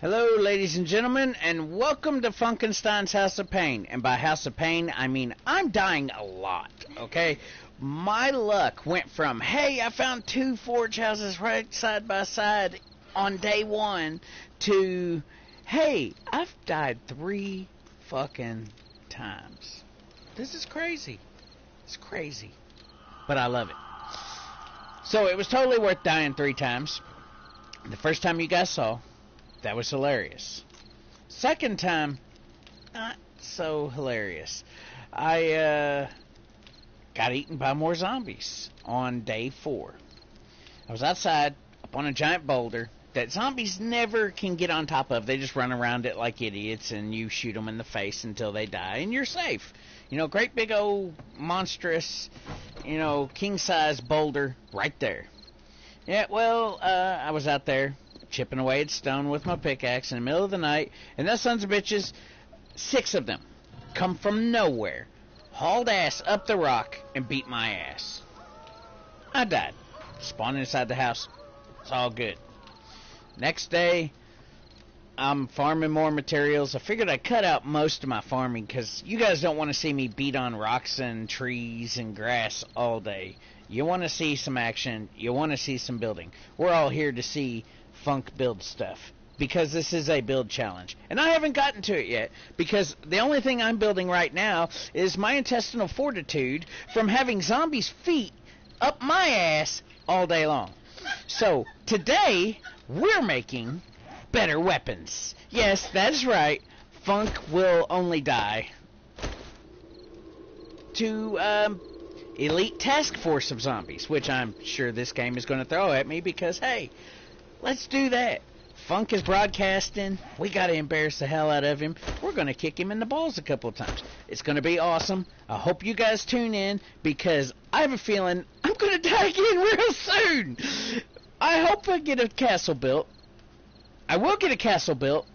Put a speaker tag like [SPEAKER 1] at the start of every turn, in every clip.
[SPEAKER 1] Hello, ladies and gentlemen, and welcome to Funkenstein's House of Pain. And by House of Pain, I mean I'm dying a lot, okay? My luck went from, hey, I found 2 forge houses right side by side on day 1, to, hey, I've died 3 fucking times. This is crazy. It's crazy. But I love it. So it was totally worth dying 3 times. The first time you guys saw, that was hilarious. Second time, not so hilarious. I got eaten by more zombies on day 4. I was outside, up on a giant boulder that zombies never can get on top of. They just run around it like idiots, and you shoot them in the face until they die, and you're safe. You know, great big old monstrous, king-size boulder right there. Yeah, well, I was out there chipping away at stone with my pickaxe in the middle of the night, and those sons of bitches, 6 of them, come from nowhere, hauled ass up the rock, and beat my ass. I died. Spawned inside the house. It's all good. Next day, I'm farming more materials. I figured I'd cut out most of my farming, because you guys don't want to see me beat on rocks and trees and grass all day. You want to see some action. You want to see some building. We're all here to see Funk build stuff, because this is a build challenge, and I haven't gotten to it yet, because the only thing I'm building right now is my intestinal fortitude from having zombies' feet up my ass all day long. So today we're making better weapons. Yes, that's right, Funk will only die to elite task force of zombies, which I'm sure this game is going to throw at me, because hey, let's do that. Funk is broadcasting. We got to embarrass the hell out of him. We're going to kick him in the balls a couple of times. It's going to be awesome. I hope you guys tune in, because I have a feeling I'm going to die again real soon. I hope I get a castle built. I will get a castle built.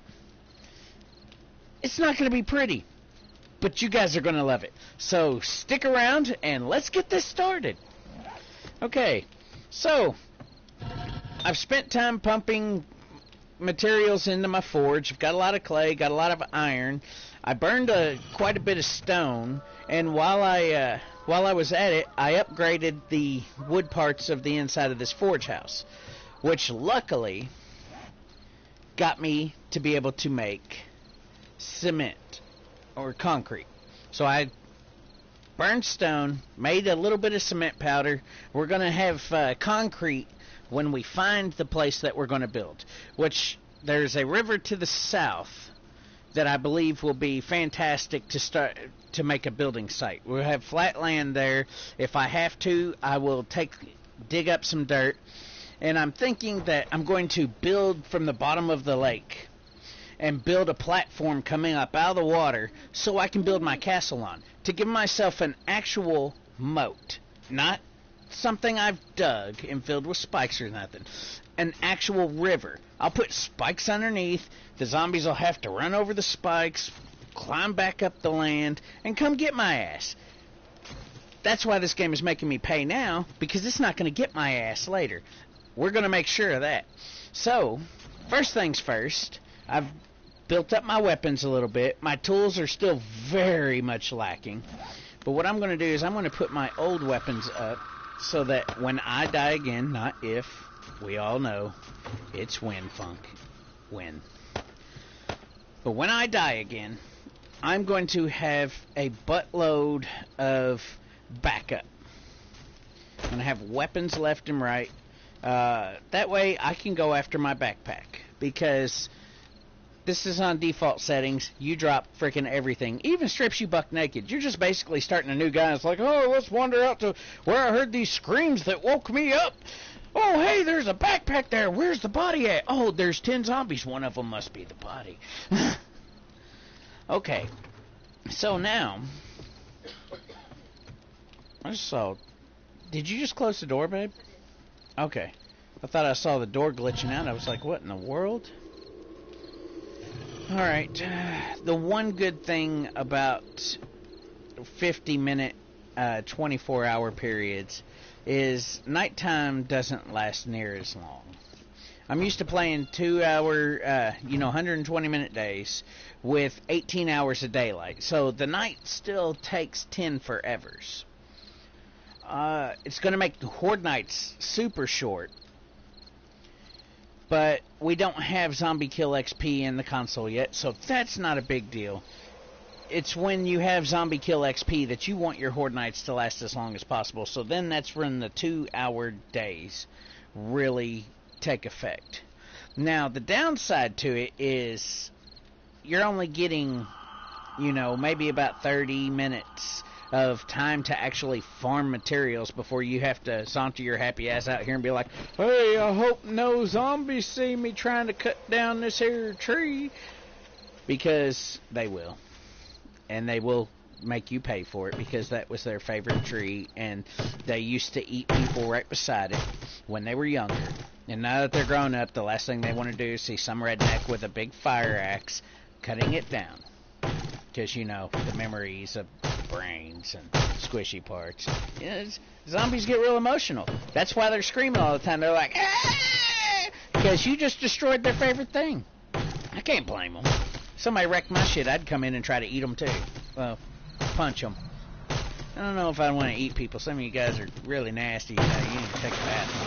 [SPEAKER 1] It's not going to be pretty, but you guys are going to love it. So stick around and let's get this started. Okay, so I've spent time pumping materials into my forge. I've got a lot of clay, got a lot of iron. I burned quite a bit of stone, and while I was at it, I upgraded the wood parts of the inside of this forge house, which luckily got me to be able to make cement or concrete. So I burned stone, made a little bit of cement powder. We're going to have concrete when we find the place that we're going to build, which there's a river to the south that I believe will be fantastic to make a building site. We'll have flat land there. If I have to, I will dig up some dirt, and I'm thinking that I'm going to build from the bottom of the lake and build a platform coming up out of the water so I can build my castle on, to give myself an actual moat, not something I've dug and filled with spikes or nothing. An actual river. I'll put spikes underneath. The zombies will have to run over the spikes, climb back up the land, and come get my ass. That's why this game is making me pay now, because it's not going to get my ass later. We're going to make sure of that. So, first things first, I've built up my weapons a little bit. My tools are still very much lacking. But what I'm going to do is I'm going to put my old weapons up, so that when I die again, not if, we all know, it's when, Funk, when. But when I die again, I'm going to have a buttload of backup. I'm going to have weapons left and right. That way I can go after my backpack, because this is on default settings. You drop freaking everything. Even strips you buck naked. You're just basically starting a new guy. It's like, oh, let's wander out to where I heard these screams that woke me up. Oh, hey, there's a backpack there. Where's the body at? Oh, there's 10 zombies. One of them must be the body. Okay. So now, I just saw... Did you just close the door, babe? Okay. I thought I saw the door glitching out. I was like, what in the world? Alright, the one good thing about 50-minute, 24-hour periods is nighttime doesn't last near as long. I'm used to playing 2-hour, 120-minute days with 18 hours of daylight. So the night still takes 10 forevers. It's going to make the Horde nights super short. But we don't have Zombie Kill XP in the console yet, so that's not a big deal. It's when you have Zombie Kill XP that you want your Horde nights to last as long as possible. So then that's when the 2-hour days really take effect. Now, the downside to it is you're only getting, maybe about 30 minutes of time to actually farm materials before you have to saunter your happy ass out here and be like, hey, I hope no zombies see me trying to cut down this here tree. Because they will. And they will make you pay for it because that was their favorite tree, and they used to eat people right beside it when they were younger. And now that they're grown up, the last thing they want to do is see some redneck with a big fire axe cutting it down. Because, the memories of brains and squishy parts. Zombies get real emotional. That's why they're screaming all the time. They're like, ah! Because you just destroyed their favorite thing. I can't blame them. Somebody wrecked my shit, I'd come in and try to eat them too. Well, punch them. I don't know if I want to eat people. Some of you guys are really nasty. You need to take a bath more,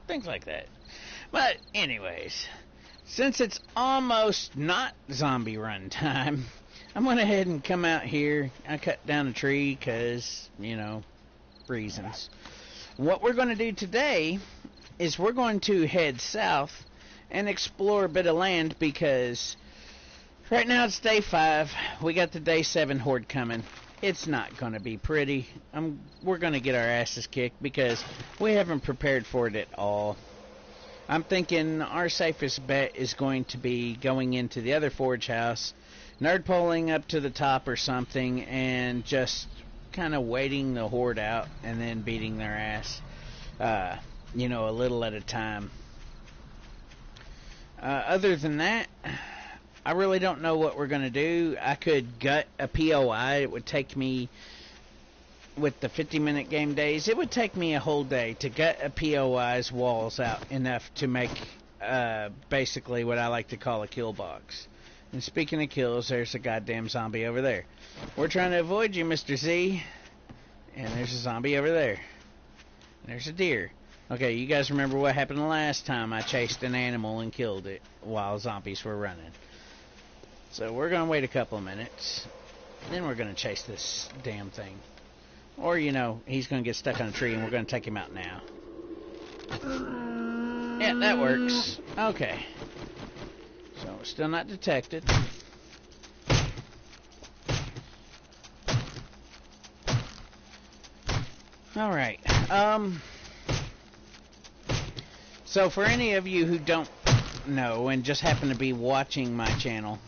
[SPEAKER 1] things like that. But anyways, since it's almost not zombie run time, I'm going to head and come out here. I cut down a tree because, reasons. What we're going to do today is we're going to head south and explore a bit of land because right now it's day 5. We got the day 7 horde coming. It's not going to be pretty. We're going to get our asses kicked because we haven't prepared for it at all. I'm thinking our safest bet is going to be going into the other forge house, nerd poling up to the top or something, and just kind of waiting the horde out and then beating their ass, a little at a time. Other than that, I really don't know what we're going to do. I could gut a POI. It would take me, with the 50-minute game days, it would take me a whole day to gut a POI's walls out enough to make basically what I like to call a kill box. And speaking of kills, there's a goddamn zombie over there. We're trying to avoid you, Mr. Z. And there's a zombie over there. And there's a deer. Okay, you guys remember what happened the last time I chased an animal and killed it while zombies were running. So we're going to wait a couple of minutes. Then we're going to chase this damn thing. Or, he's going to get stuck on a tree and we're going to take him out now. Yeah, that works. Okay. So, still not detected. Alright. So, for any of you who don't know and just happen to be watching my channel,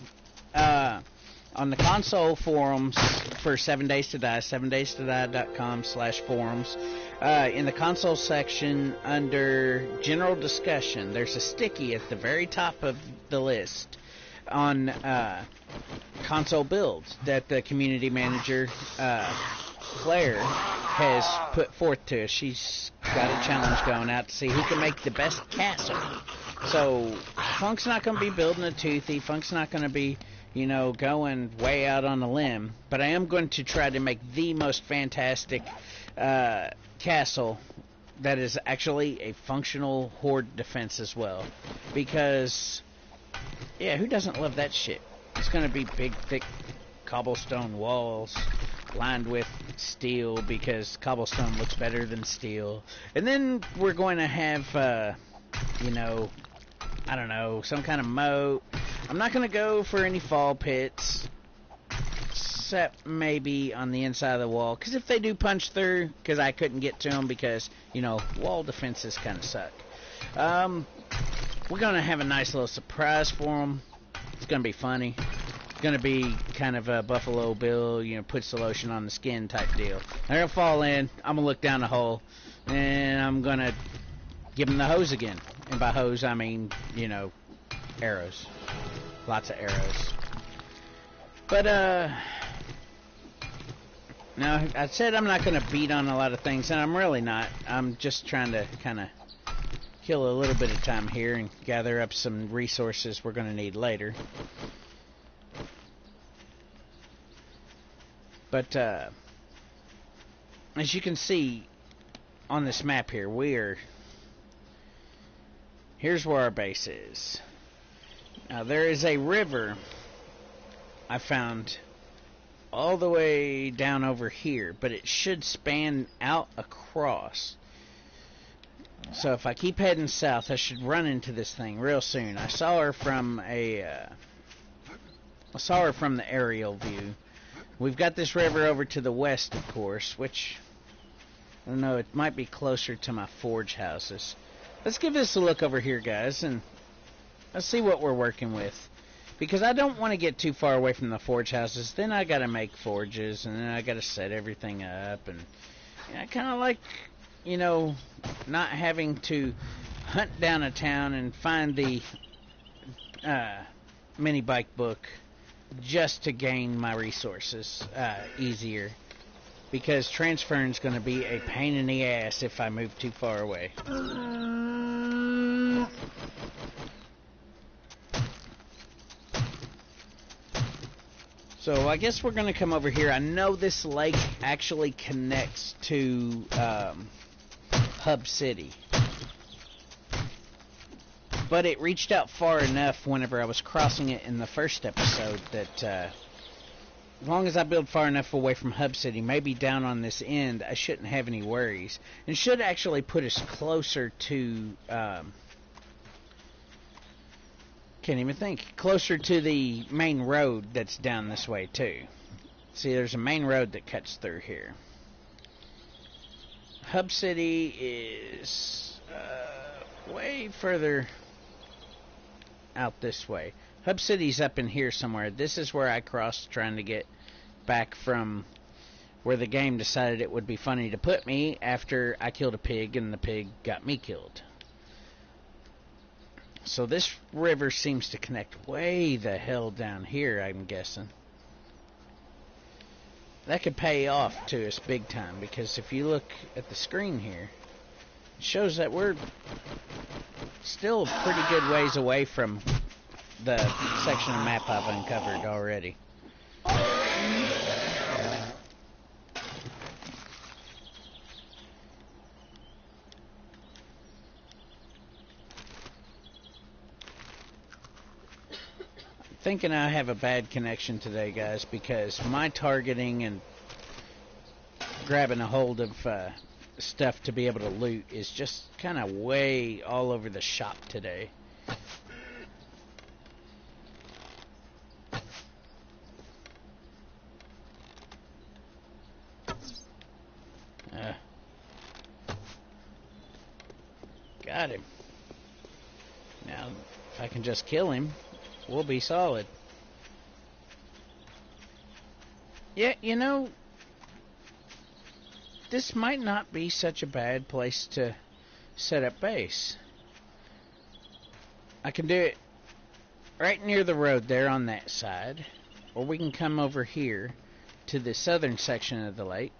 [SPEAKER 1] on the console forums for 7 Days to Die, 7daystoDie.com/forums, in the console section under general discussion, there's a sticky at the very top of the list on console builds that the community manager, Claire, has put forth to us. She's got a challenge going out to see who can make the best castle. So, Funk's not going to be building a toothy. Funk's not going to be, going way out on a limb. But I am going to try to make the most fantastic castle that is actually a functional horde defense as well. Because, yeah, who doesn't love that shit? It's going to be big, thick cobblestone walls lined with steel because cobblestone looks better than steel. And then we're going to have, I don't know, some kind of moat. I'm not going to go for any fall pits, except maybe on the inside of the wall. Because if they do punch through, because I couldn't get to them because, wall defenses kind of suck. We're going to have a nice little surprise for them. It's going to be funny. It's going to be kind of a Buffalo Bill, puts the lotion on the skin type deal. They're going to fall in. I'm going to look down the hole. And I'm going to give them the hose again. And by hose, I mean, arrows. Lots of arrows. But, now, I said I'm not going to beat on a lot of things, and I'm really not. I'm just trying to kind of kill a little bit of time here and gather up some resources we're going to need later. But as you can see on this map here, here's where our base is. Now there is a river I found all the way down over here, but it should span out across. So if I keep heading south, I should run into this thing real soon. I saw her from the aerial view. We've got this river over to the west, of course, which, I don't know, it might be closer to my forge houses. Let's give this a look over here, guys, and let's see what we're working with. Because I don't want to get too far away from the forge houses. Then I got to make forges, and then I got to set everything up. And I kind of like, you know, not having to hunt down a town and find the mini bike book just to gain my resources easier. Because transferring is going to be a pain in the ass if I move too far away. So I guess we're going to come over here. I know this lake actually connects to Hub City. But it reached out far enough whenever I was crossing it in the first episode that as long as I build far enough away from Hub City, maybe down on this end, I shouldn't have any worries. And should actually put us closer to... can't even think. Closer to the main road that's down this way, too. See, there's a main road that cuts through here. Hub City is way further out this way. Hub City's up in here somewhere. This is where I crossed trying to get back from where the game decided it would be funny to put me after I killed a pig and the pig got me killed. So this river seems to connect way the hell down here, I'm guessing. That could pay off to us big time, because if you look at the screen here, it shows that we're still a pretty good ways away from the section of map I've uncovered already. Thinking I have a bad connection today, guys, because my targeting and grabbing a hold of stuff to be able to loot is just kind of way all over the shop today. Got him. Now, if I can just kill him, we'll be solid. Yeah, you know, this might not be such a bad place to set up base. I can do it right near the road there on that side, or we can come over here to the southern section of the lake.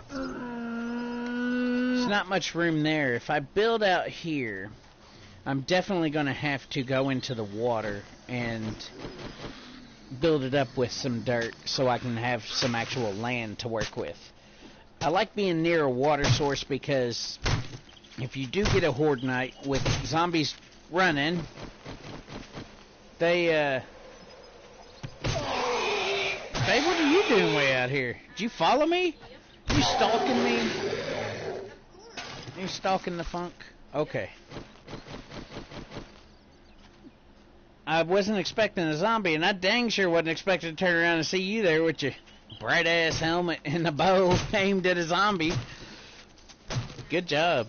[SPEAKER 1] There's not much room there. If I build out here, I'm definitely going to have to go into the water and build it up with some dirt so I can have some actual land to work with. I like being near a water source because if you do get a horde night with zombies running, they, Hey, what are you doing way out here? Did you follow me? You stalking me? You stalking the funk? Okay. I wasn't expecting a zombie, and I dang sure wasn't expecting to turn around and see you there with your bright-ass helmet and a bow aimed at a zombie. Good job.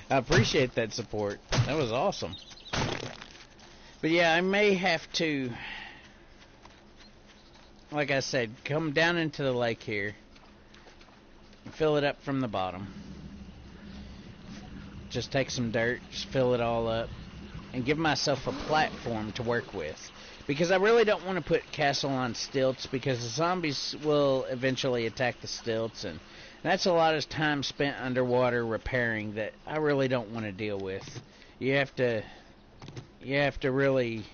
[SPEAKER 1] I appreciate that support. That was awesome. But yeah, I may have to, like I said, come down into the lake here and fill it up from the bottom. Just take some dirt, just fill it all up, and give myself a platform to work with. Because I really don't want to put castle on stilts, because the zombies will eventually attack the stilts, and That's a lot of time spent underwater repairing that I really don't want to deal with. You have to really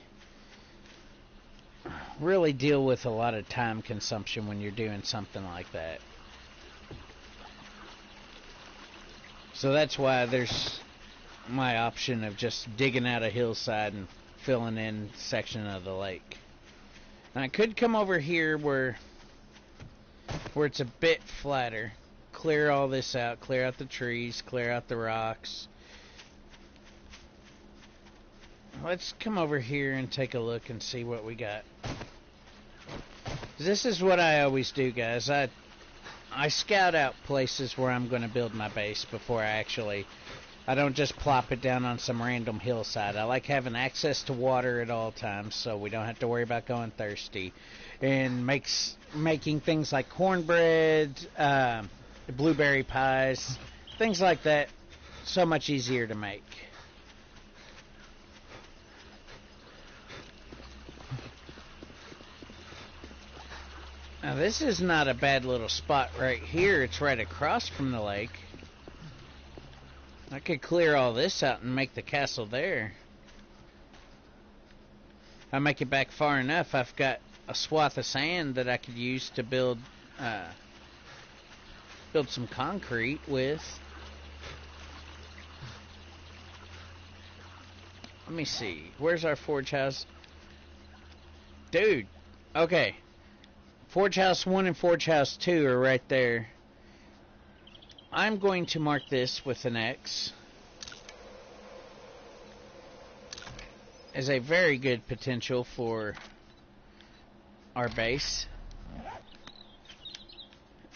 [SPEAKER 1] deal with a lot of time consumption when you're doing something like that. So that's why there's my option of just digging out a hillside and filling in a section of the lake. And I could come over here where it's a bit flatter, clear all this out, clear out the trees, clear out the rocks. Let's come over here and take a look and see what we got. This is what I always do, guys. I scout out places where I'm going to build my base before I don't just plop it down on some random hillside. I like having access to water at all times so we don't have to worry about going thirsty. And making things like cornbread, blueberry pies, things like that, so much easier to make. Now this is not a bad little spot right here. It's right across from the lake. I could clear all this out and make the castle there. If I make it back far enough, I've got a swath of sand that I could use to build some concrete with. Let me see. Where's our forge house? Dude. Okay. Forge House 1 and Forge House 2 are right there. I'm going to mark this with an X as a very good potential for our base.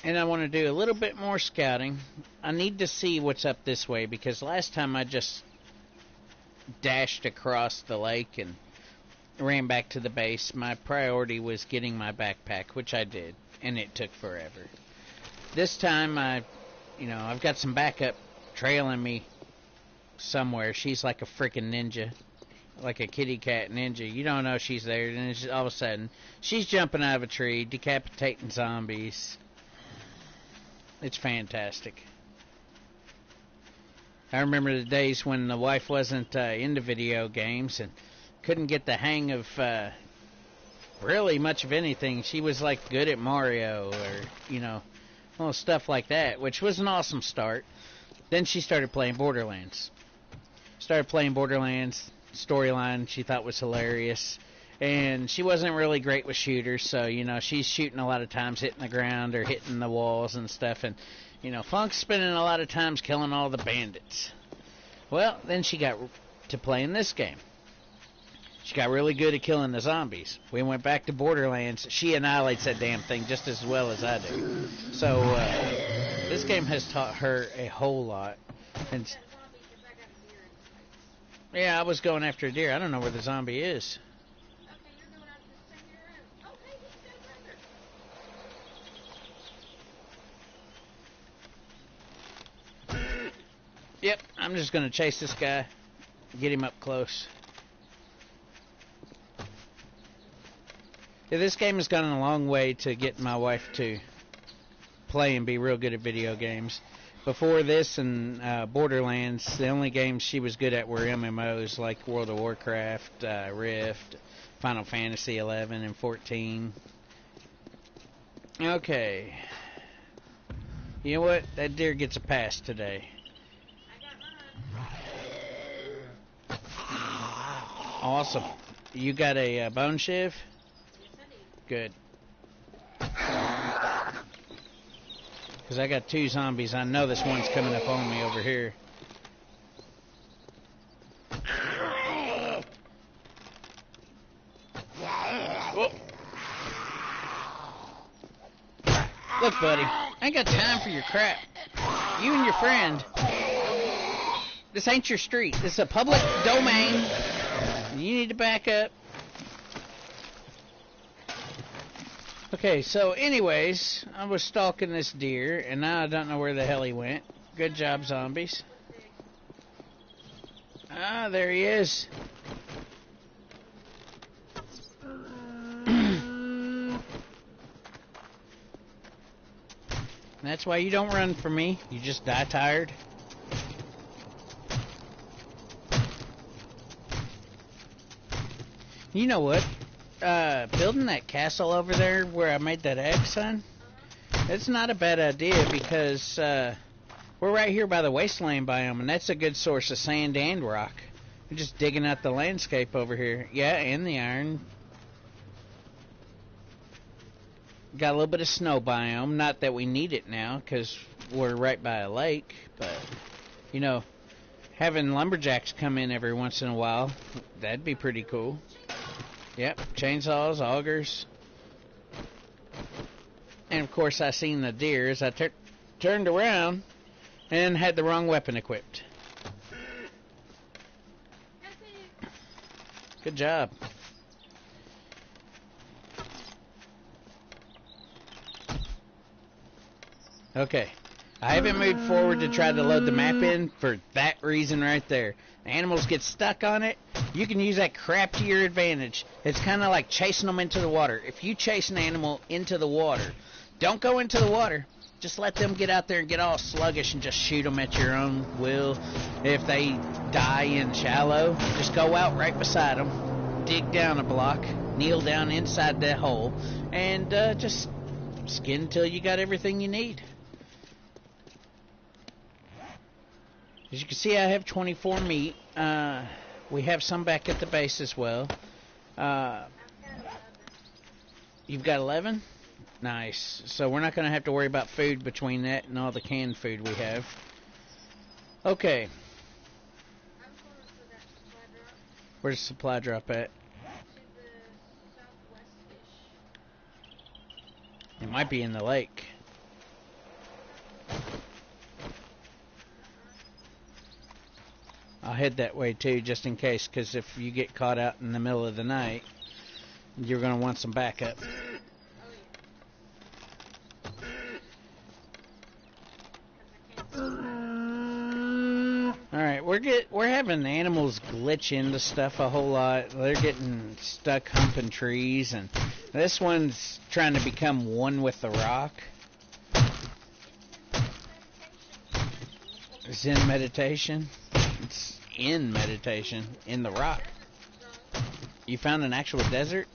[SPEAKER 1] And I want to do a little bit more scouting. I need to see what's up this way because last time I just dashed across the lake and ran back to the base. My priority was getting my backpack, which I did, and it took forever. This time I've got some backup trailing me somewhere. She's like a freaking ninja, like a kitty cat ninja. You don't know she's there, and then all of a sudden she's jumping out of a tree, decapitating zombies. It's fantastic. I remember the days when the wife wasn't into video games and couldn't get the hang of really much of anything. She was like good at Mario or stuff like that, which was an awesome start. Then she started playing Borderlands. Storyline she thought was hilarious, and she wasn't really great with shooters, so she's shooting a lot of times hitting the ground or hitting the walls and stuff, and Funk's spending a lot of times killing all the bandits. Well, then she got to playing this game. She got really good at killing the zombies. We went back to Borderlands. She annihilates that damn thing just as well as I do. So, this game has taught her a whole lot. And yeah, I was going after a deer. I don't know where the zombie is. Yep, I'm just going to chase this guy. Get him up close. Yeah, this game has gone a long way to get my wife to play and be real good at video games. Before this and Borderlands, the only games she was good at were MMOs like World of Warcraft, Rift, Final Fantasy 11 and 14. Okay. You know what? That deer gets a pass today. Awesome. You got a bone shiv? Good. Because I got two zombies. I know this one's coming up on me over here. Whoa. Look, buddy. I ain't got time for your crap. You and your friend. This ain't your street. This is a public domain. You need to back up. Okay, so anyways, I was stalking this deer, and now I don't know where the hell he went. Good job, zombies. Ah, there he is. That's why you don't run from me. You just die tired. You know what? Building that castle over there where I made that egg, son, it's not a bad idea because we're right here by the wasteland biome, and that's a good source of sand and rock. We're just digging out the landscape over here. Yeah, and the iron. Got a little bit of snow biome. Not that we need it now because we're right by a lake, but, you know, having lumberjacks come in every once in a while, that'd be pretty cool. Yep, chainsaws, augers. And, of course, I seen the deer as I turned around and had the wrong weapon equipped. Good job. Okay. I haven't moved forward to try to load the map in for that reason right there. The animals get stuck on it. You can use that crap to your advantage. It's kind of like chasing them into the water. If you chase an animal into the water, don't go into the water. Just let them get out there and get all sluggish and just shoot them at your own will. If they die in shallow, just go out right beside them, dig down a block, kneel down inside that hole, and just skin until you got everything you need. As you can see, I have 24 meat. We have some back at the base as well. You've got 11? Nice. So we're not going to have to worry about food between that and all the canned food we have. Okay. Where's the supply drop at? It might be in the lake. I'll head that way too, just in case, because if you get caught out in the middle of the night, you're going to want some backup. Alright, we're having animals glitch into stuff a whole lot. They're getting stuck humping trees, and this one's trying to become one with the rock. It's in meditation. It's in meditation, in the rock. You found an actual desert?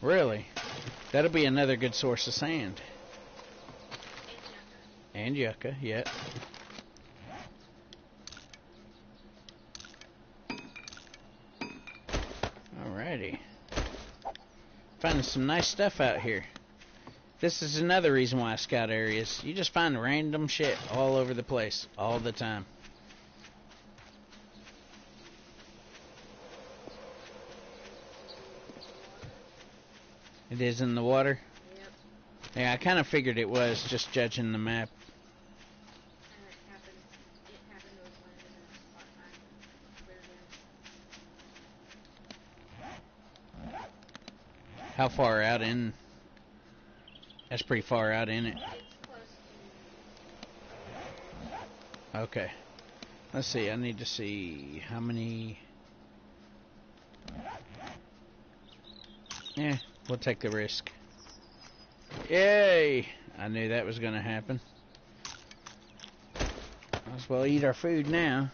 [SPEAKER 1] Really? That'll be another good source of sand. And yucca, yep. Alrighty. Finding some nice stuff out here. This is another reason why I scout areas. You just find random shit all over the place, all the time. It is in the water? Yep. Yeah, I kind of figured it was, just judging the map. How far out in? That's pretty far out, isn't it? Okay. Let's see, I need to see how many... Yeah, we'll take the risk. Yay! I knew that was going to happen. Might as well eat our food now.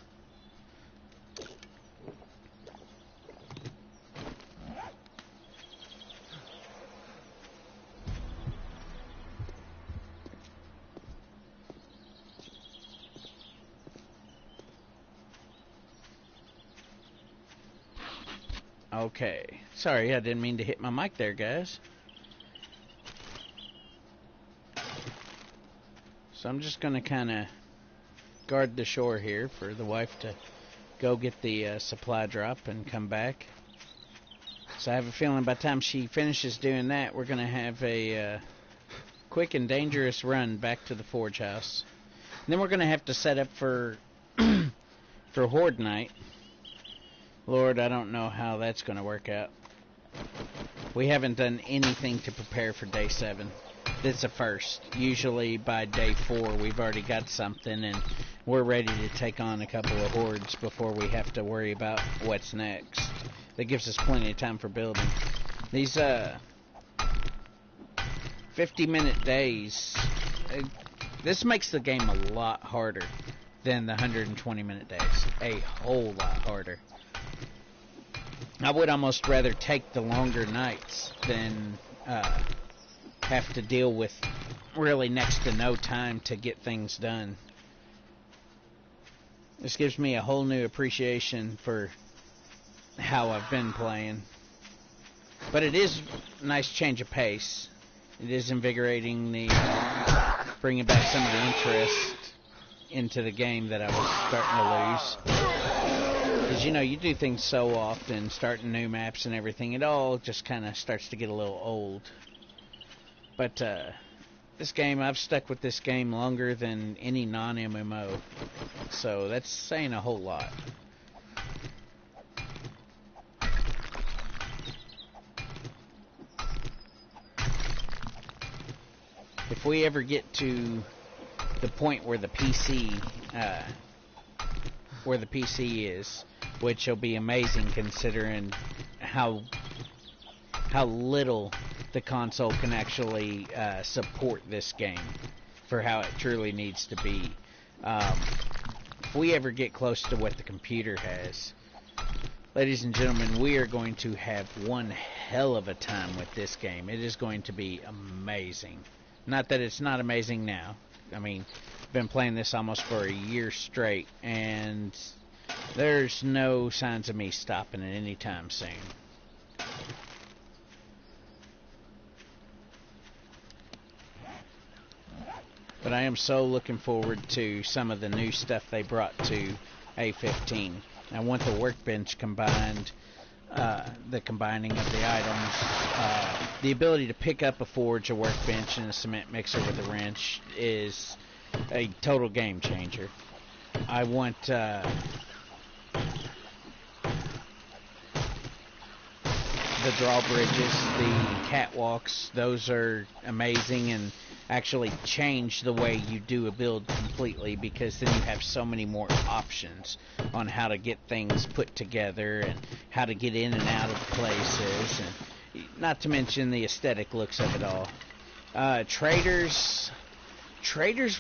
[SPEAKER 1] Okay. Sorry, I didn't mean to hit my mic there, guys. So I'm just going to kind of guard the shore here for the wife to go get the supply drop and come back. So I have a feeling by the time she finishes doing that, we're going to have a quick and dangerous run back to the forge house. And then we're going to have to set up for for Horde Night. Lord, I don't know how that's going to work out. We haven't done anything to prepare for day 7. It's a first. Usually by day 4 we've already got something and we're ready to take on a couple of hordes before we have to worry about what's next. That gives us plenty of time for building. These 50-minute days. This makes the game a lot harder than the 120-minute days. A whole lot harder. I would almost rather take the longer nights than have to deal with really next to no time to get things done. This gives me a whole new appreciation for how I've been playing. But it is a nice change of pace. It is invigorating, bringing back some of the interest into the game that I was starting to lose. Because, you do things so often, starting new maps and everything, it all just kind of starts to get a little old. But this game, I've stuck with this game longer than any non-MMO. So that's saying a whole lot. If we ever get to the point where the PC is, which will be amazing considering how little the console can actually support this game for how it truly needs to be. If we ever get close to what the computer has, ladies and gentlemen, we are going to have one hell of a time with this game. It is going to be amazing. Not that it's not amazing now. I mean, I've been playing this almost for a year straight, and there's no signs of me stopping it anytime soon. But I am so looking forward to some of the new stuff they brought to A15. I want the workbench combined, the combining of the items, the ability to pick up a forge, a workbench, and a cement mixer with a wrench is a total game changer. I want the drawbridges, the catwalks, those are amazing and actually change the way you do a build completely, because then you have so many more options on how to get things put together and how to get in and out of places, and not to mention the aesthetic looks of it all. Traders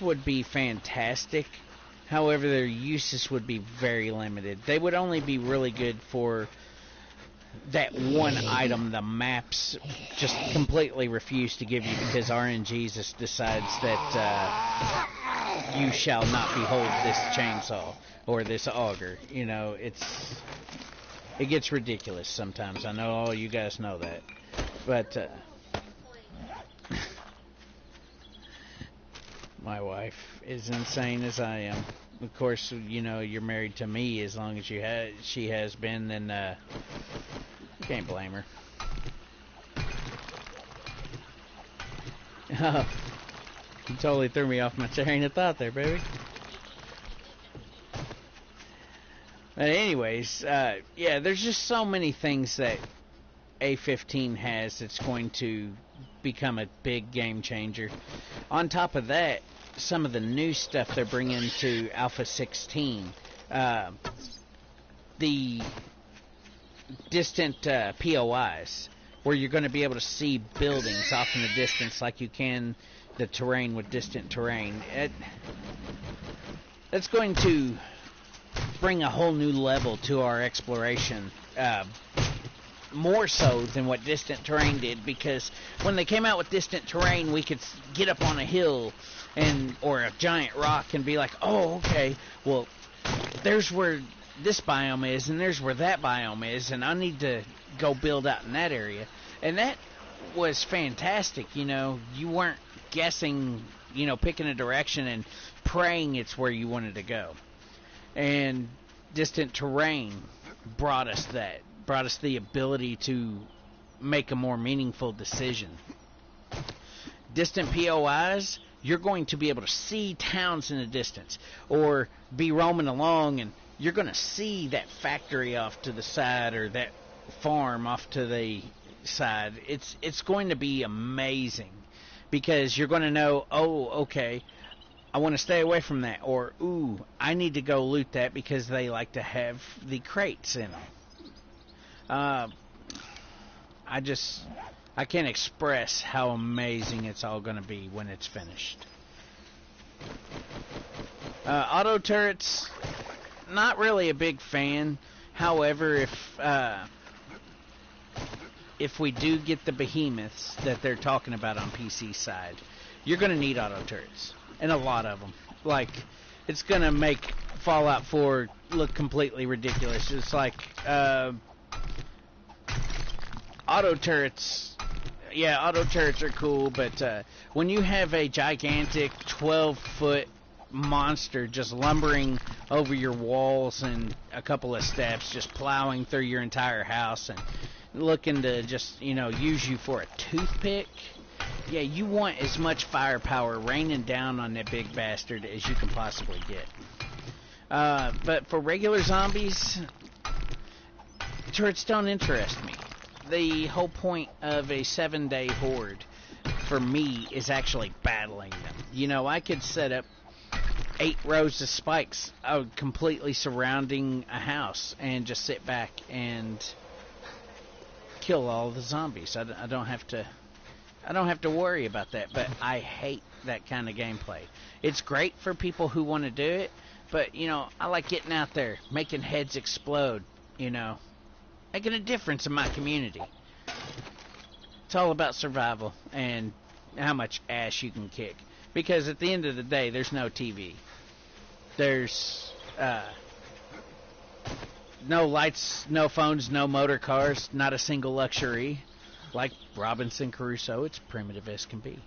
[SPEAKER 1] would be fantastic. However, their uses would be very limited. They would only be really good for that one item the maps just completely refuse to give you, because RNG just decides that you shall not behold this chainsaw or this auger. It gets ridiculous sometimes. I know all you guys know that. But my wife is insane as I am. Of course, you're married to me as long as she has been, then you can't blame her. Oh, you totally threw me off my train of thought there, baby. But anyways, yeah, there's just so many things that A15 has that's going to become a big game changer. On top of that, some of the new stuff they're bringing to Alpha 16, the distant POIs, where you're going to be able to see buildings off in the distance like you can the terrain with distant terrain. That's going to bring a whole new level to our exploration, more so than what distant terrain did, because when they came out with distant terrain, we could get up on a hill or a giant rock and be like, oh, okay, well, there's where this biome is, and there's where that biome is, and I need to go build out in that area. And that was fantastic. You weren't guessing, picking a direction and praying it's where you wanted to go. And distant terrain brought us the ability to make a more meaningful decision. Distant POIs, you're going to be able to see towns in the distance, or be roaming along and you're going to see that factory off to the side, or that farm off to the side. It's going to be amazing, because you're going to know, oh, okay, I want to stay away from that, or, ooh, I need to go loot that because they like to have the crates in them. I I can't express how amazing it's all going to be when it's finished. Auto turrets, not really a big fan. However, if we do get the behemoths that they're talking about on PC side, you're going to need auto turrets, and a lot of them. Like, it's going to make Fallout 4 look completely ridiculous. It's like auto turrets. Yeah, auto turrets are cool, but when you have a gigantic 12-foot monster just lumbering over your walls and a couple of steps, just plowing through your entire house and looking to just, use you for a toothpick, yeah, you want as much firepower raining down on that big bastard as you can possibly get. But for regular zombies, turrets don't interest me. The whole point of a 7-day horde for me is actually battling them. I could set up 8 rows of spikes completely surrounding a house and just sit back and kill all the zombies. I don't have to worry about that, but I hate that kind of gameplay. It's great for people who want to do it, but I like getting out there, making heads explode, making a difference in my community. It's all about survival and how much ass you can kick, because at the end of the day, there's no TV. There's no lights, no phones, no motor cars, not a single luxury. Like Robinson Crusoe, it's primitive as can be.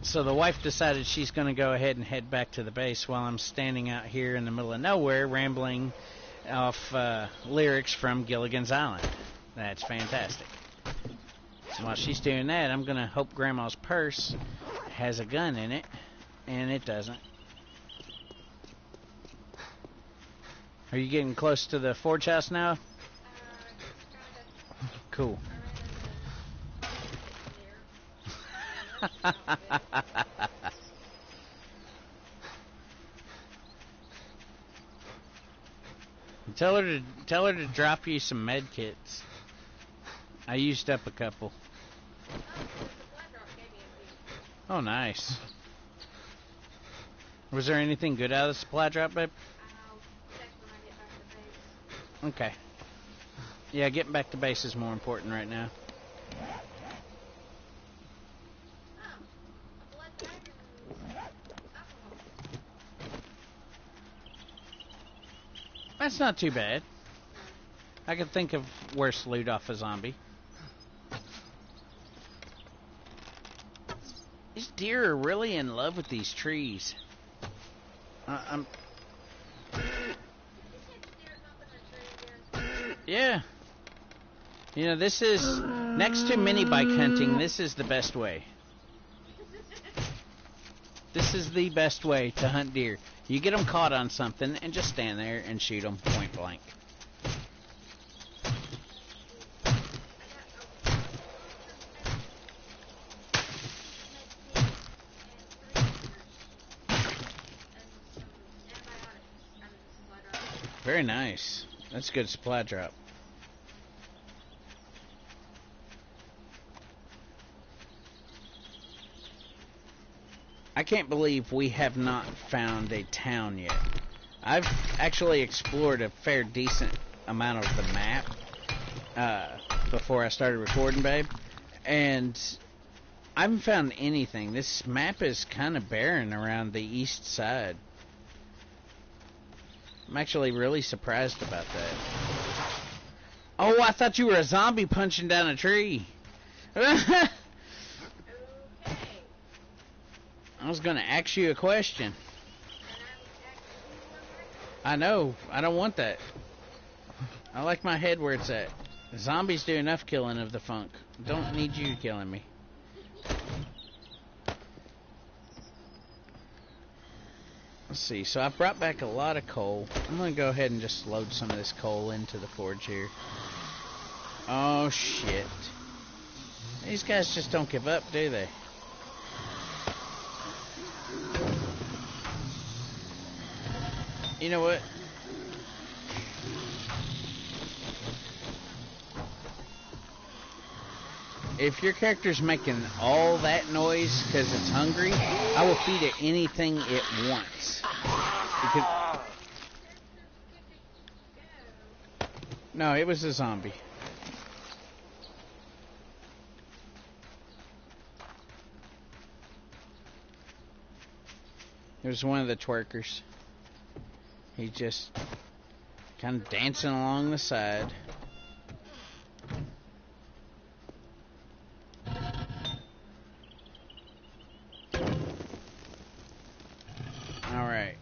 [SPEAKER 1] So the wife decided she's going to go ahead and head back to the base while I'm standing out here in the middle of nowhere rambling off lyrics from Gilligan's Island. That's fantastic. So while she's doing that, I'm going to hope Grandma's purse has a gun in it, and it doesn't. Are you getting close to the forge house now? Cool. Tell her to drop you some med kits. I used up a couple. Oh, nice. Was there anything good out of the supply drop, babe? Okay. Yeah, getting back to base is more important right now. That's not too bad. I could think of worse loot off a zombie. These deer are really in love with these trees. Yeah. This is, next to mini bike hunting, this is the best way. This is the best way to hunt deer. You get them caught on something and just stand there and shoot them point blank. Very nice. That's a good supply drop. I can't believe we have not found a town yet. I've actually explored a fair decent amount of the map before I started recording, babe, and I haven't found anything. This map is kind of barren around the east side. I'm actually really surprised about that. Oh, I thought you were a zombie punching down a tree. I was going to ask you a question. I know. I don't want that. I like my head where it's at. The zombies do enough killing of the funk. Don't need you killing me. Let's see. So I brought back a lot of coal. I'm going to go ahead and just load some of this coal into the forge here. Oh, shit. These guys just don't give up, do they? You know what? If your character's making all that noise because it's hungry, I will feed it anything it wants. Because... No, it was a zombie. It was one of the twerkers. He just kind of dancing along the side. Alright.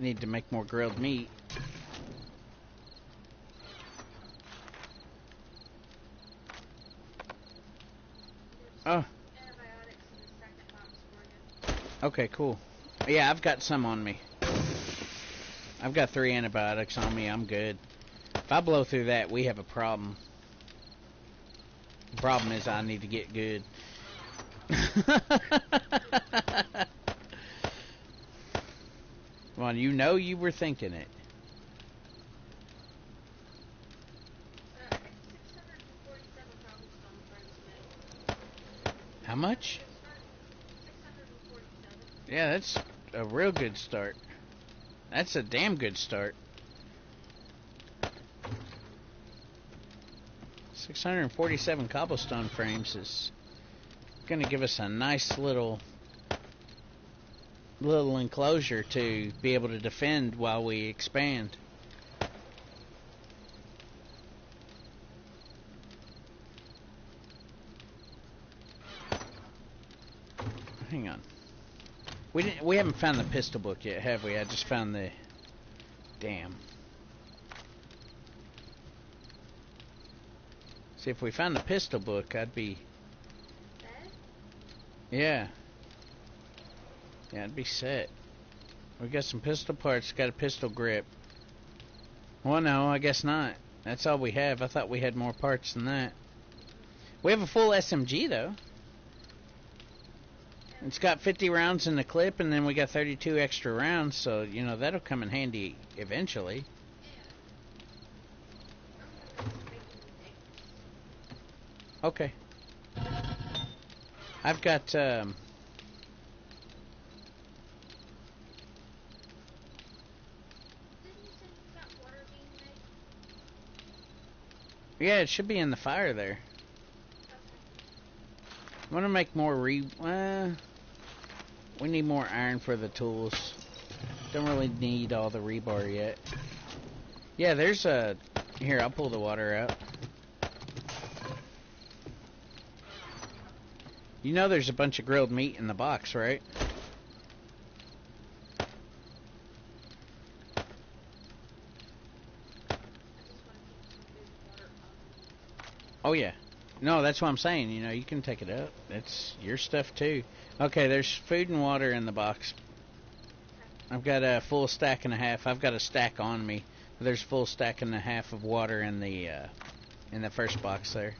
[SPEAKER 1] Need to make more grilled meat. Oh. Okay, cool. Yeah, I've got some on me. I've got 3 antibiotics on me. I'm good. If I blow through that, we have a problem. The problem is I need to get good. Well, you know you were thinking it. How much? Yeah, that's a real good start. That's a damn good start. 647 cobblestone frames is gonna give us a nice little enclosure to be able to defend while we expand. Hang on. We haven't found the pistol book yet, have we? I just found the... Damn. See, if we found the pistol book, I'd be... Yeah. Yeah, I'd be set. We got some pistol parts, got a pistol grip. Well, no, I guess not. That's all we have. I thought we had more parts than that. We have a full SMG, though. It's got 50 rounds in the clip, and then we got 32 extra rounds, so, you know, that'll come in handy eventually. Okay. I've got, yeah, it should be in the fire there. I want to make more we need more iron for the tools. Don't really need all the rebar yet. Yeah, there's a... Here, I'll pull the water out. You know there's a bunch of grilled meat in the box, right? Oh, yeah. No, that's what I'm saying. You know, you can take it up. It's your stuff, too. Okay, there's food and water in the box. I've got a full stack and a half. I've got a stack on me. There's a full stack and a half of water in the first box there.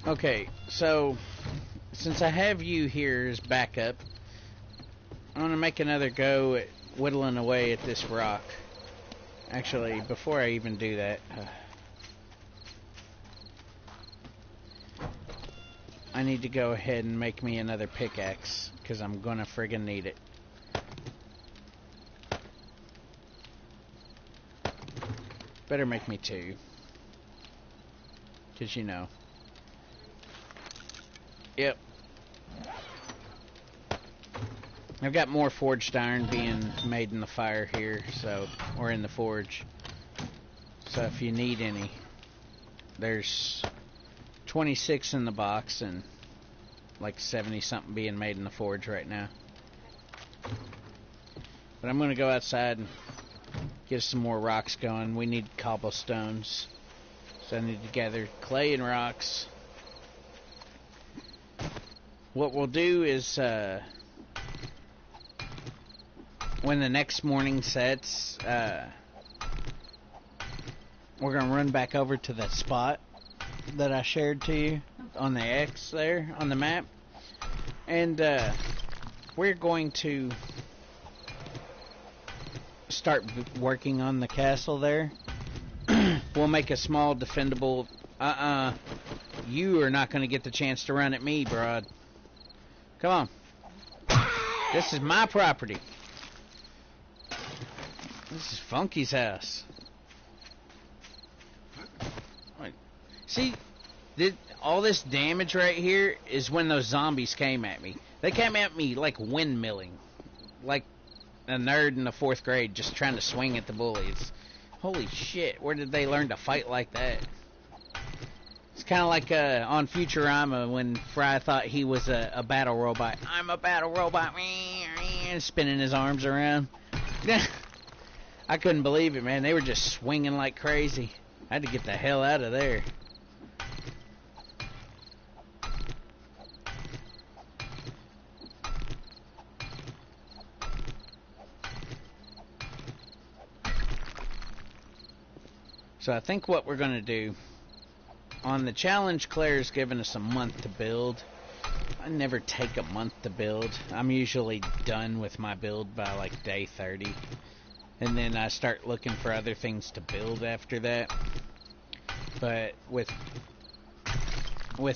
[SPEAKER 1] Okay, so since I have you here as backup, I'm going to make another go at whittling away at this rock. Actually, before I even do that, I need to go ahead and make me another pickaxe, because I'm going to friggin' need it. Better make me 2. Because, you know. Yep. I've got more forged iron being made in the fire here, so, or in the forge. So if you need any, there's 26 in the box and like 70 something being made in the forge right now. But I'm going to go outside and get some more rocks going. We need cobblestones. So I need to gather clay and rocks. What we'll do is when the next morning sets, we're going to run back over to that spot that I shared to you on the X there on the map. And we're going to start working on the castle there. We'll make a small defendable... You are not going to get the chance to run at me, broad. Come on. This is my property. This is Funky's house. Wait. See, all this damage right here is when those zombies came at me. They came at me like windmilling. Like a nerd in the 4th grade just trying to swing at the bullies. Holy shit, where did they learn to fight like that? It's kind of like on Futurama when Fry thought he was a battle robot. I'm a battle robot. Spinning his arms around. I couldn't believe it, man. They were just swinging like crazy. I had to get the hell out of there. So I think what we're going to do, on the challenge, Claire's given us a month to build. I never take a month to build. I'm usually done with my build by like day 30. And then I start looking for other things to build after that. But with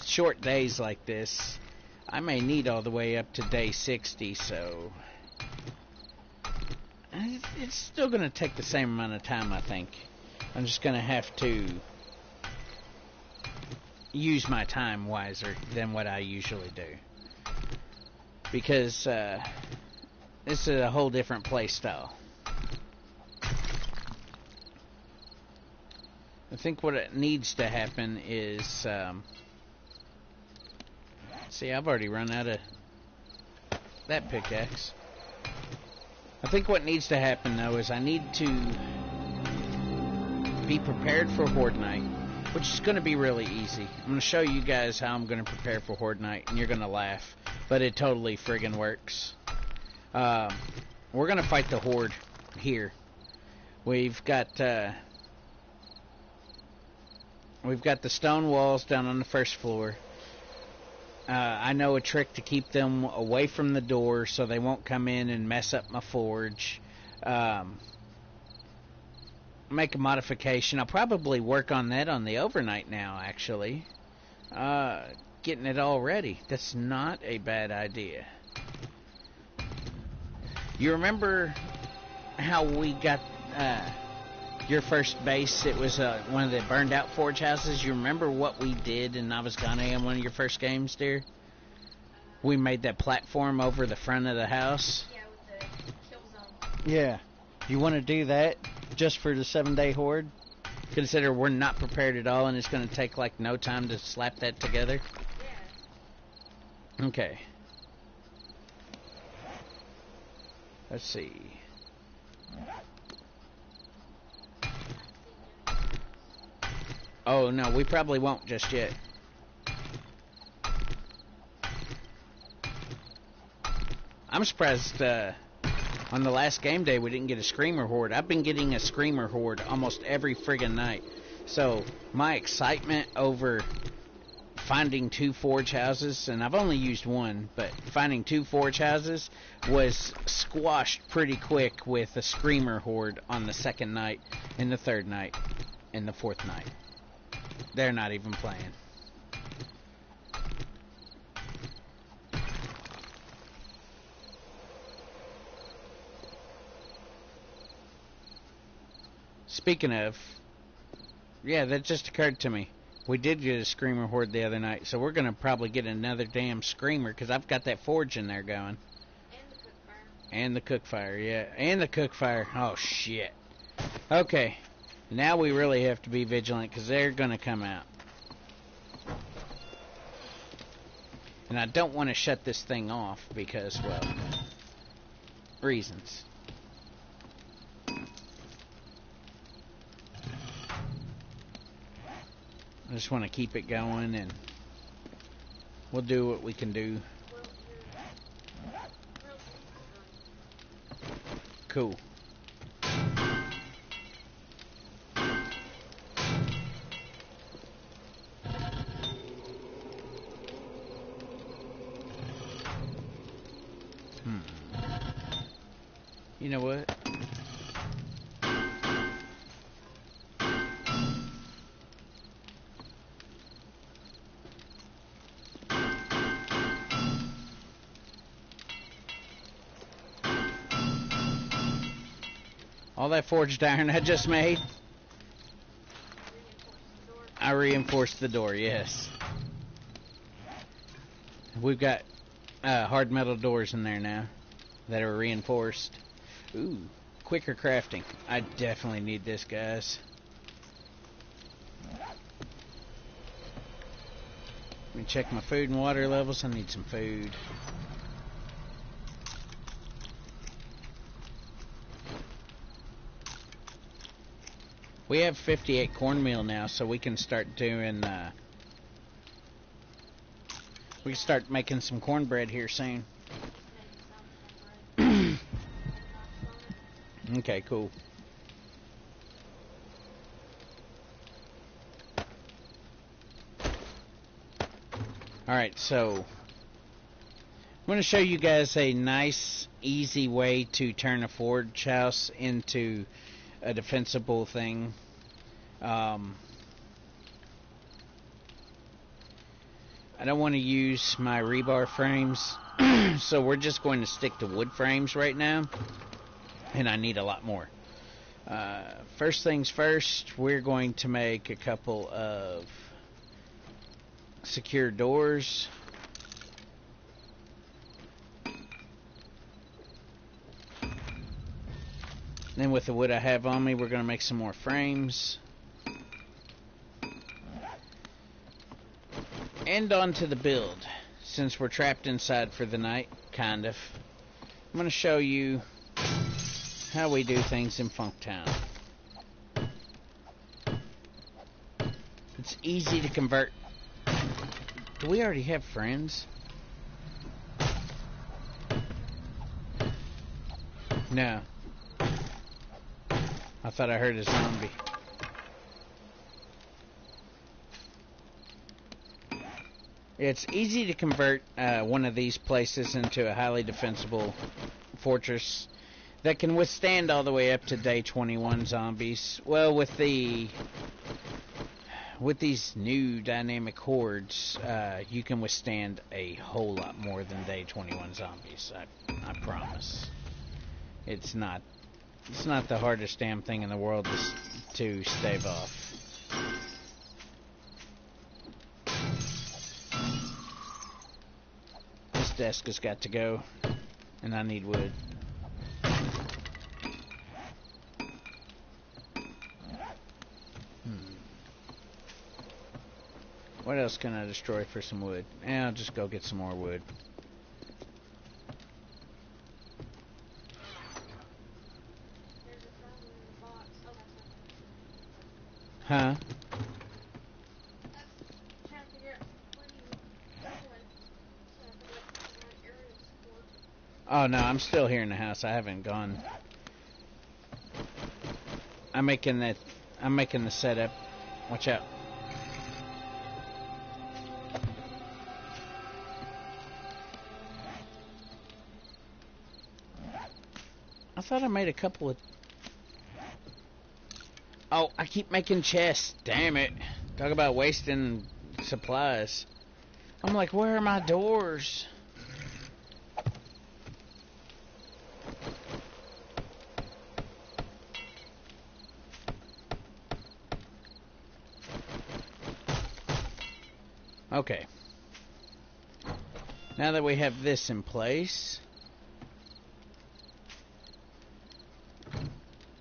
[SPEAKER 1] short days like this, I may need all the way up to day 60, so it's still going to take the same amount of time, I think. I'm just going to have to use my time wiser than what I usually do. Because this is a whole different play style. I think what it needs to happen is... see, I've already run out of that pickaxe. I think what needs to happen, though, is I need to be prepared for Horde Night, which is going to be really easy. I'm going to show you guys how I'm going to prepare for Horde Night, and you're going to laugh, but it totally friggin' works. We're going to fight the Horde here. We've got the stone walls down on the first floor. I know a trick to keep them away from the door so they won't come in and mess up my forge. Make a modification. I'll probably work on that on the overnight now, actually. Getting it all ready. That's not a bad idea. You remember how we got your first base? It was one of the burned out forge houses. You remember what we did in Navasgane in one of your first games, dear? We made that platform over the front of the house.
[SPEAKER 2] Yeah, with the kill zone.
[SPEAKER 1] Yeah. You want to do that just for the 7-day horde? Consider we're not prepared at all and it's going to take like no time to slap that together.
[SPEAKER 2] Yeah.
[SPEAKER 1] Okay. Let's see. Oh no, we probably won't just yet. I'm surprised on the last game day we didn't get a screamer horde. I've been getting a screamer horde almost every friggin' night. So my excitement over finding 2 forge houses, and I've only used one, but finding 2 forge houses was squashed pretty quick with a screamer horde on the 2nd night, and the 3rd night, and the 4th night. They're not even playing. Speaking of, yeah, that just occurred to me. We did get a screamer horde the other night, so we're going to probably get another damn screamer, because I've got that forge in there going. And the cook fire, yeah. And the cook fire. Oh, shit. Okay. Now we really have to be vigilant, because they're going to come out. And I don't want to shut this thing off, because, well, reasons. I just want to keep it going, and we'll do what we can do. Cool. You know what? All that forged iron I just made, I reinforced the door, yes. We've got hard metal doors in there now that are reinforced. Ooh, quicker crafting. I definitely need this, guys. Let me check my food and water levels. I need some food. We have 58 cornmeal now, so we can start doing, we can start making some cornbread here soon. Okay, cool. Alright, so I'm going to show you guys a nice, easy way to turn a forge house into a defensible thing. I don't want to use my rebar frames, so we're just going to stick to wood frames right now, and I need a lot more. First things first, we're going to make a couple of secure doors. Then with the wood I have on me, we're going to make some more frames. And on to the build. Since we're trapped inside for the night, kind of, I'm going to show you how we do things in Funktown. It's easy to convert. Do we already have friends? No. I thought I heard a zombie. It's easy to convert one of these places into a highly defensible fortress that can withstand all the way up to day 21 zombies. Well, with these new dynamic hordes, you can withstand a whole lot more than day 21 zombies. I promise. It's not the hardest damn thing in the world to stave off. This desk has got to go, and I need wood. What else can I destroy for some wood? I'll just go get some more wood. Huh? Oh no, I'm still here in the house. I haven't gone. I'm making the setup. Watch out. I thought I made a couple of... Oh, I keep making chests. Damn it. Talk about wasting supplies. I'm like, where are my doors? Okay. Now that we have this in place,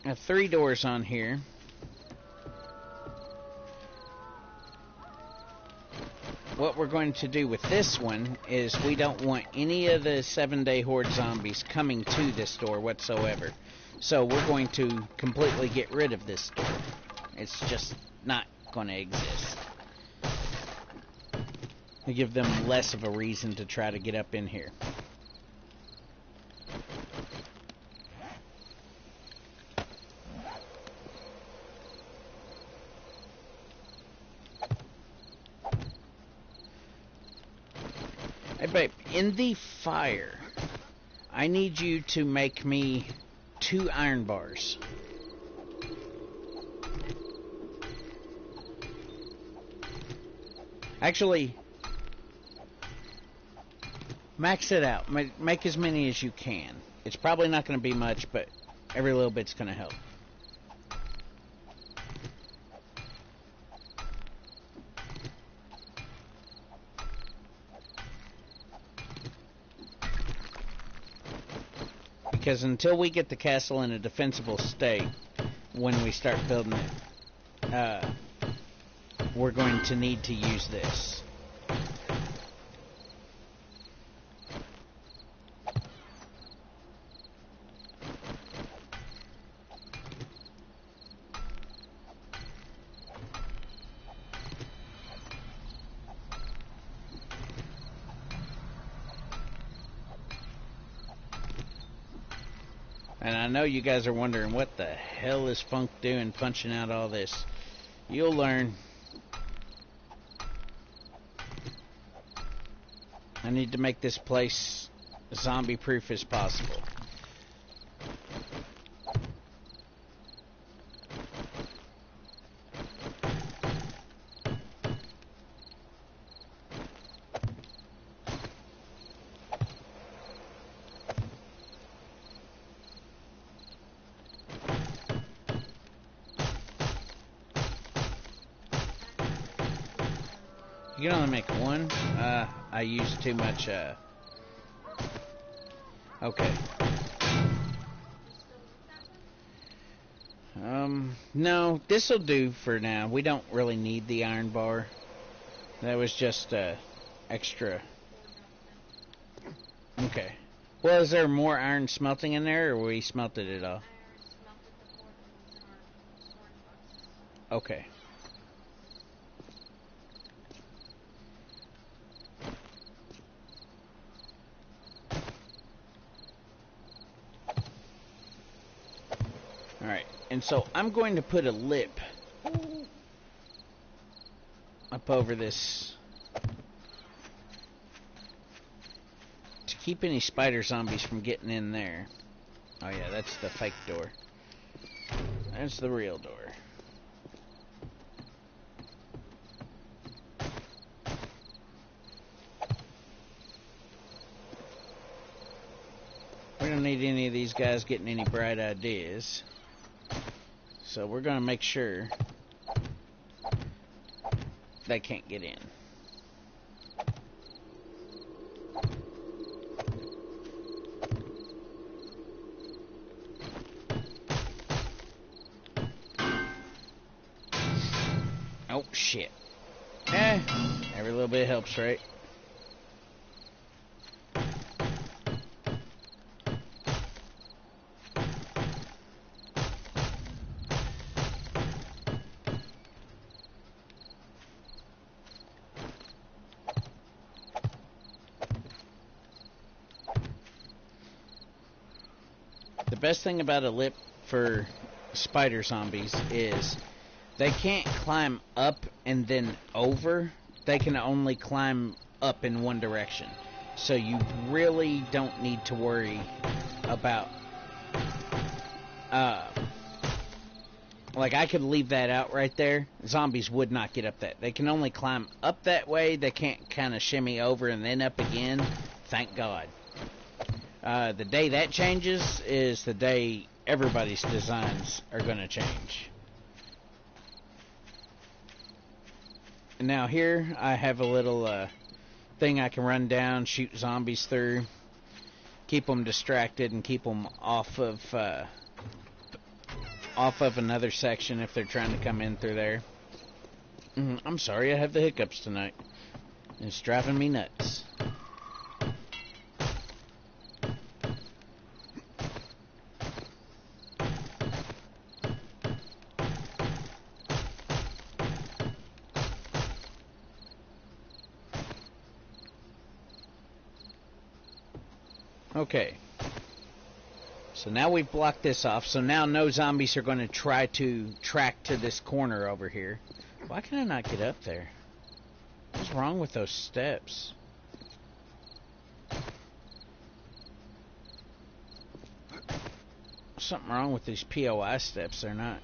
[SPEAKER 1] I have 3 doors on here. What we're going to do with this one is we don't want any of the 7-day horde zombies coming to this door whatsoever. So we're going to completely get rid of this door. It's just not going to exist. To give them less of a reason to try to get up in here. Hey, babe, in the fire, I need you to make me 2 iron bars. Actually, max it out. Make as many as you can. It's probably not going to be much, but every little bit's going to help. Because until we get the castle in a defensible state, when we start building it, we're going to need to use this. And I know you guys are wondering, what the hell is Funk doing punching out all this? You'll learn. I need to make this place zombie-proof as possible. You can only make one? I used too much, Okay. No, this'll do for now. We don't really need the iron bar. That was just, extra. Okay. Well, is there more iron smelting in there, or we smelted it all? Okay. Alright, and so I'm going to put a lip up over this to keep any spider zombies from getting in there. Oh yeah, that's the fake door. That's the real door. We don't need any of these guys getting any bright ideas. So we're going to make sure they can't get in. Oh, shit. Every little bit helps, right? The best thing about a lip for spider zombies is they can't climb up and then over. They can only climb up in one direction. So you really don't need to worry about like I could leave that out right there. Zombies would not get up that. They can only climb up that way. They can't kind of shimmy over and then up again. Thank God. The day that changes is the day everybody's designs are going to change. And now here I have a little thing I can run down, shoot zombies through, keep them distracted, and keep them off of another section if they're trying to come in through there. I'm sorry, I have the hiccups tonight. It's driving me nuts. Okay. So now we've blocked this off. So now no zombies are going to try to track to this corner over here. Why can I not get up there? What's wrong with those steps? Something wrong with these POI steps. They're not.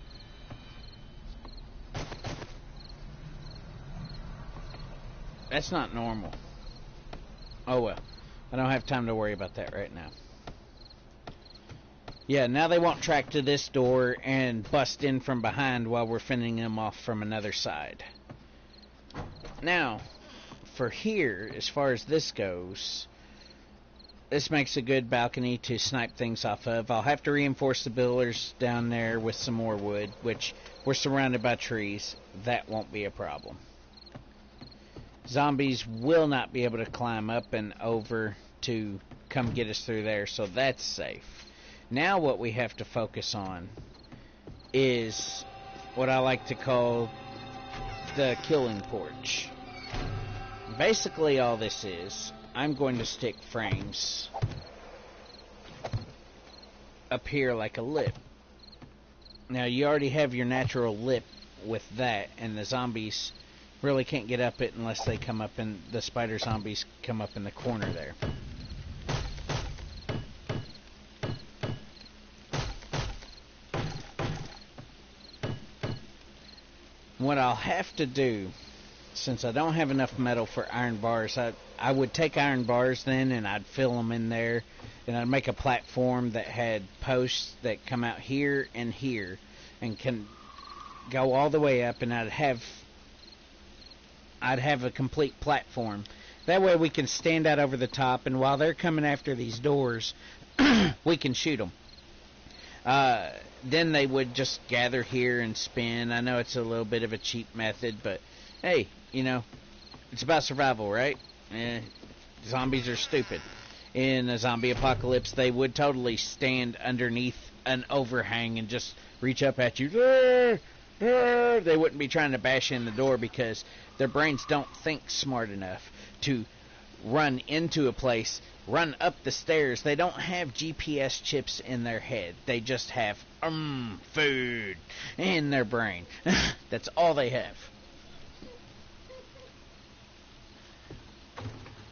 [SPEAKER 1] That's not normal. Oh well. I don't have time to worry about that right now. Yeah, now they won't track to this door and bust in from behind while we're fending them off from another side. Now, for here, as far as this goes, this makes a good balcony to snipe things off of. I'll have to reinforce the pillars down there with some more wood, which we're surrounded by trees. That won't be a problem. Zombies will not be able to climb up and over to come get us through there, so that's safe. Now what we have to focus on is what I like to call the killing porch. Basically all this is, I'm going to stick frames up here like a lip. Now you already have your natural lip with that, and the zombies really can't get up it unless they come up in, the spider zombies come up in the corner there. What I'll have to do, since I don't have enough metal for iron bars, I would take iron bars then and I'd fill them in there, and I'd make a platform that had posts that come out here and here and can go all the way up, and I'd have a complete platform. That way we can stand out over the top, and while they're coming after these doors, we can shoot them. Then they would just gather here and spin. I know it's a little bit of a cheap method, but hey, you know, it's about survival, right? Zombies are stupid. In a zombie apocalypse, they would totally stand underneath an overhang and just reach up at you. They wouldn't be trying to bash in the door because their brains don't think smart enough to run into a place, run up the stairs. They don't have GPS chips in their head. They just have food in their brain. That's all they have.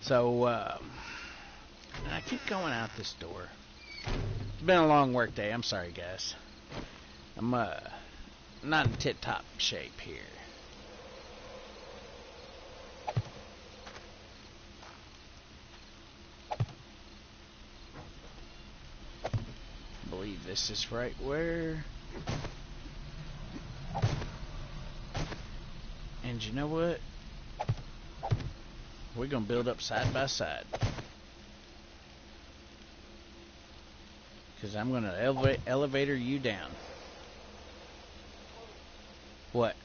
[SPEAKER 1] So, I keep going out this door. It's been a long work day. I'm sorry, guys. I'm not in tip-top shape here. I believe this is right where. And you know what? We're going to build up side by side. Because I'm going to elevator you down. What?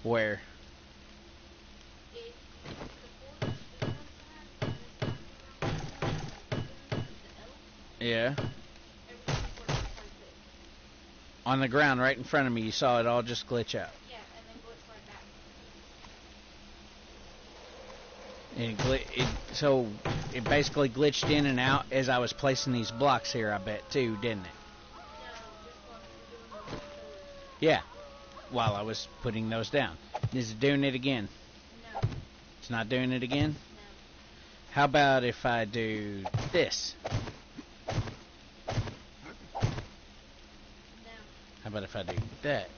[SPEAKER 1] Where? Yeah. On the ground right in front of me, you saw it all just glitch out.
[SPEAKER 2] Yeah, and then glitch right back.
[SPEAKER 1] And so it basically glitched in and out as I was placing these blocks here, I bet, too, didn't it?
[SPEAKER 2] No, just while you were doing those pillars.
[SPEAKER 1] Yeah, while I was putting those down. Is it doing it again?
[SPEAKER 2] No.
[SPEAKER 1] It's not doing it again?
[SPEAKER 2] No.
[SPEAKER 1] How about if I do this?
[SPEAKER 2] No.
[SPEAKER 1] How about if I do that?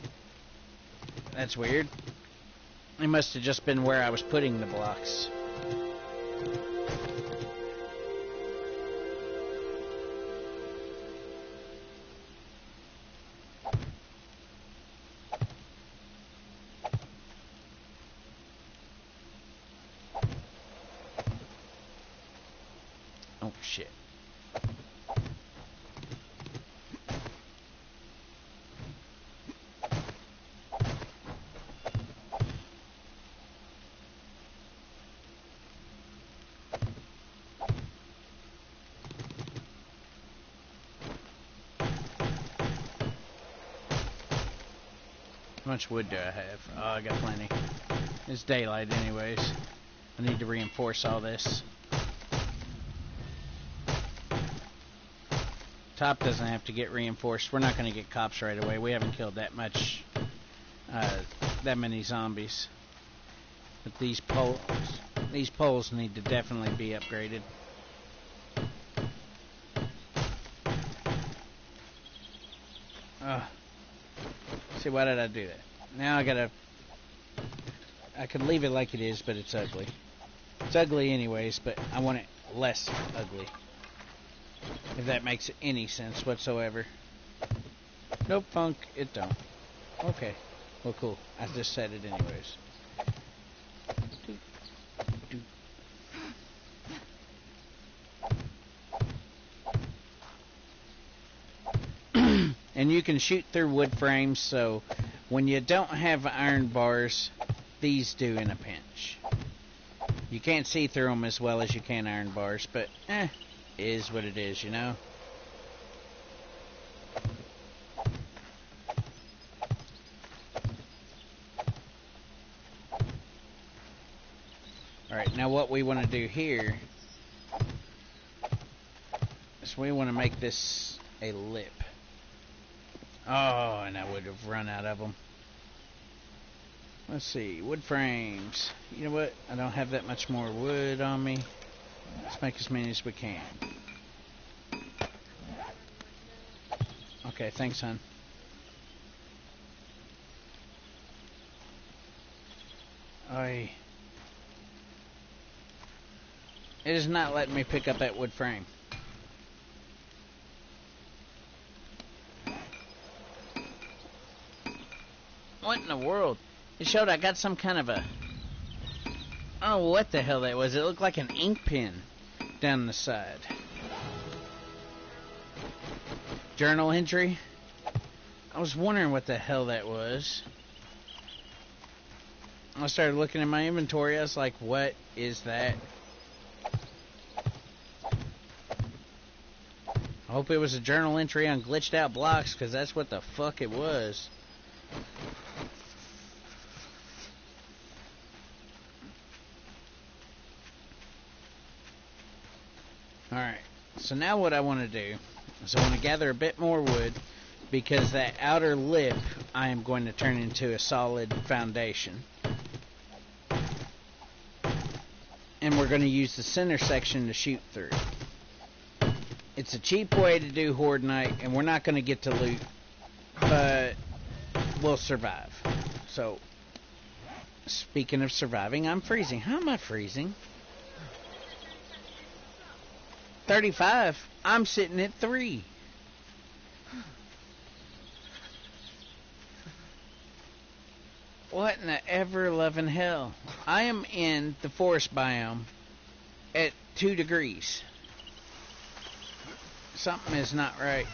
[SPEAKER 2] No.
[SPEAKER 1] That's weird. It must have just been where I was putting the blocks. Oh, shit. How much wood do I have? Oh, I got plenty. It's daylight anyways. I need to reinforce all this. Top doesn't have to get reinforced. We're not going to get cops right away. We haven't killed that many zombies. But these poles, These poles need to definitely be upgraded. See, why did I do that? Now I could leave it like it is, but it's ugly. It's ugly anyways, but I want it less ugly. If that makes any sense whatsoever. Nope, Funk, it don't. Okay. Well, cool. I just said it anyways. And you can shoot through wood frames, so when you don't have iron bars, these do in a pinch. You can't see through them as well as you can iron bars, but is what it is, you know? Alright, now what we want to do here is we want to make this a lip. Oh, and I would have run out of them. Let's see, wood frames. You know what? I don't have that much more wood on me. Let's make as many as we can. Okay, thanks, hon. It is not letting me pick up that wood frame. What in the world? It showed I got some kind of a... I don't know what the hell that was. It looked like an ink pen down the side. Journal entry? I was wondering what the hell that was. I started looking at my inventory. I was like, what is that? I hope it was a journal entry on glitched out blocks, because that's what the fuck it was. Alright, so now what I want to do is I want to gather a bit more wood, because that outer lip I am going to turn into a solid foundation. And we're going to use the center section to shoot through. It's a cheap way to do Horde Night, and we're not going to get to loot, but we'll survive. So, speaking of surviving, I'm freezing. How am I freezing? 35. I'm sitting at 3. What in the ever-loving hell? I am in the forest biome at 2 degrees. Something is not right.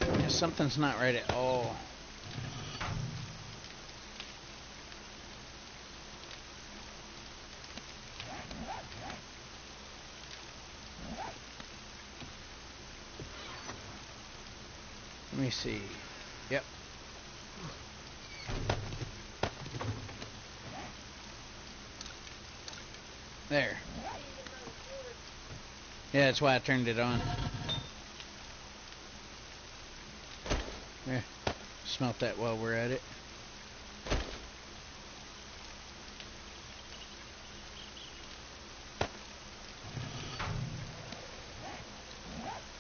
[SPEAKER 1] Yeah, something's not right at all. Let me see. Yep. There. Yeah, that's why I turned it on. Yeah. Smelt that while we're at it.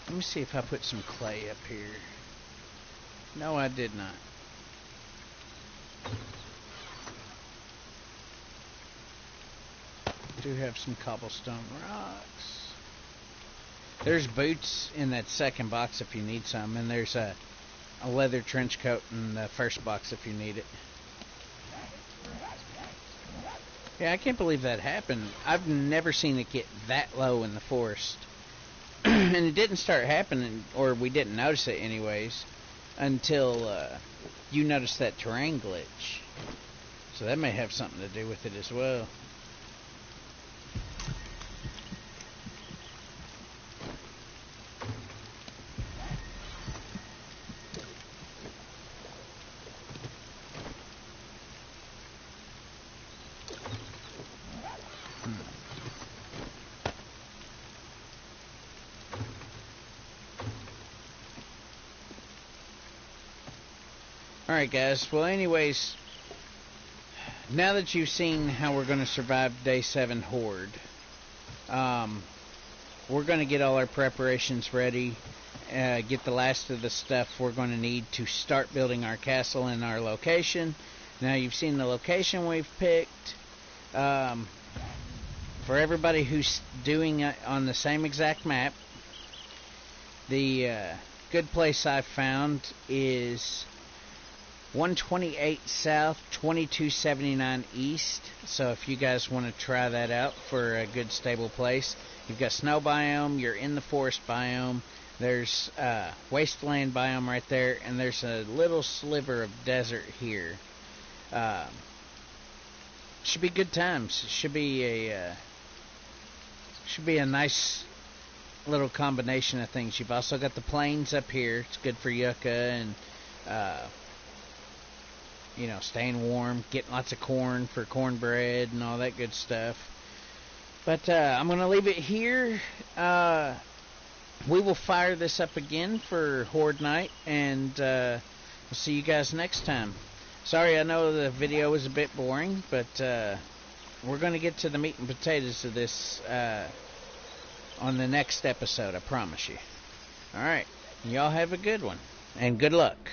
[SPEAKER 1] Let me see if I put some clay up here. No, I did not. Do have some cobblestone rocks. There's boots in that second box if you need some, and there's a leather trench coat in the first box if you need it. Yeah, I can't believe that happened. I've never seen it get that low in the forest. And it didn't start happening, or we didn't notice it anyways, until you noticed that terrain glitch. So that may have something to do with it as well. Alright, guys. Well, anyways, now that you've seen how we're going to survive Day 7 Horde, we're going to get all our preparations ready, get the last of the stuff we're going to need to start building our castle in our location. Now you've seen the location we've picked. For everybody who's doing it on the same exact map, the good place I've found is 128 South, 2279 East. So if you guys want to try that out for a good stable place, you've got snow biome, you're in the forest biome, there's wasteland biome right there, and there's a little sliver of desert here. Should be good times. Should be a nice little combination of things. You've also got the plains up here. It's good for yucca and staying warm, getting lots of corn for cornbread and all that good stuff. But I'm going to leave it here. We will fire this up again for Horde Night, and we'll see you guys next time. Sorry, I know the video was a bit boring, but we're going to get to the meat and potatoes of this on the next episode, I promise you. Alright, y'all have a good one, and good luck.